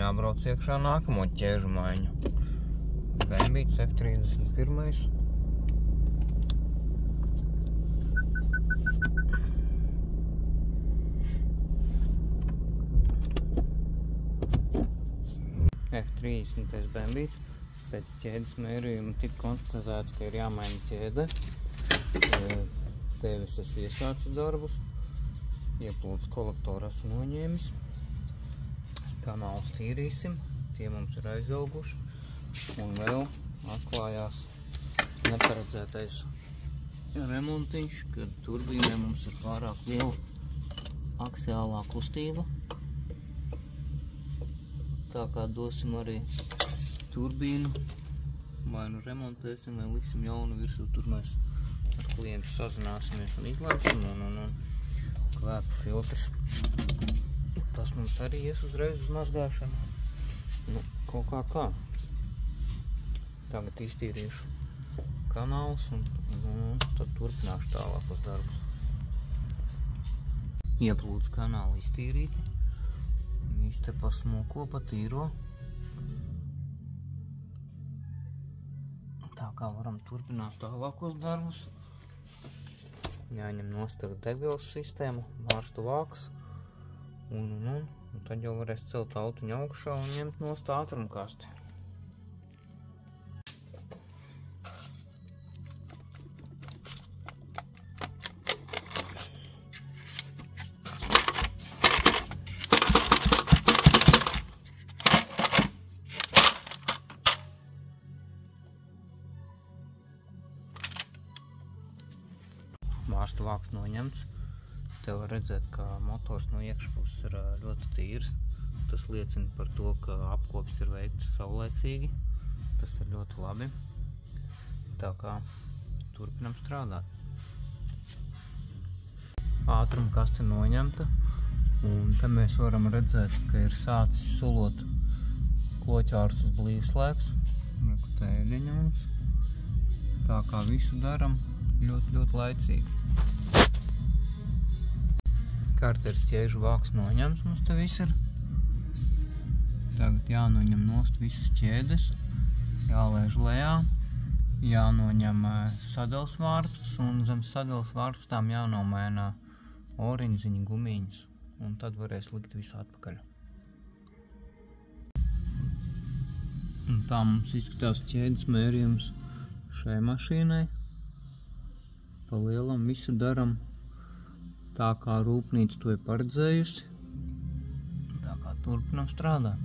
jābrauc iekšā nākamo ķēžu maiņu. Bembīts F31. F30 Bembīts. Pēc ķēdes mērījuma tika konstatēts, ka ir jāmaina ķēde. Tevis esmu iesācis darbus. Ieplūdes kolektoru esmu noņēmis. Kanālus tīrīsim. Tie mums ir aizauguši. Un vēl atklājās neparedzētais remontiņš, kad turbīnē mums ir pārāk liela aksiālā kustība. Tā kā dosim arī turbīnu, vai nu remontēsim, vai liksim jaunu virsū, tur mēs ar klientu sazināsimies un izlaisim, un klēpu filtrs. Tas mums arī ies uzreiz uz mazgāšanu. Nu, kaut kā. Tagad iztīrīšu kanālus un tad turpināšu tālākos darbus. Ieplūdes kanāli iztīrīti. Viņš te pasmuko, patīro. Tā kā varam turpināt tālākos darbus. Jāņem nost tagad degvielas sistēmu, vārstu vāks. Un tad jau varēs celt autiņu augšā un ņemt nost ātrumkasti. Vārstu vāks noņemts. Te var redzēt, ka motors no iekšpuses ir ļoti tīrs. Tas liecina par to, ka apkopes ir veiktas saulēcīgi. Tas ir ļoti labi. Tā kā turpinam strādāt. Ātrumkaste noņemta. Un te mēs varam redzēt, ka ir sācis sulot kloķārus uz blīvslēgs. Tēļiņa mums. Tā kā visu daram ļoti laicīgi. Karteris ķēžu vāks noņems mums te viss ir. Tagad jānoņem nost visas ķēdes, jālēž lejā, jānoņem sadales vārpstus un zem sadales vārpstām jānomaina oriņziņu gumiņas. Un tad varēs likt visu atpakaļ. Un tā mums izskatās ķēdes mērījums šai mašīnai. Pa lielam visu daram tā, kā rūpnīca to ir paredzējusi. Tā kā turpinam strādāt.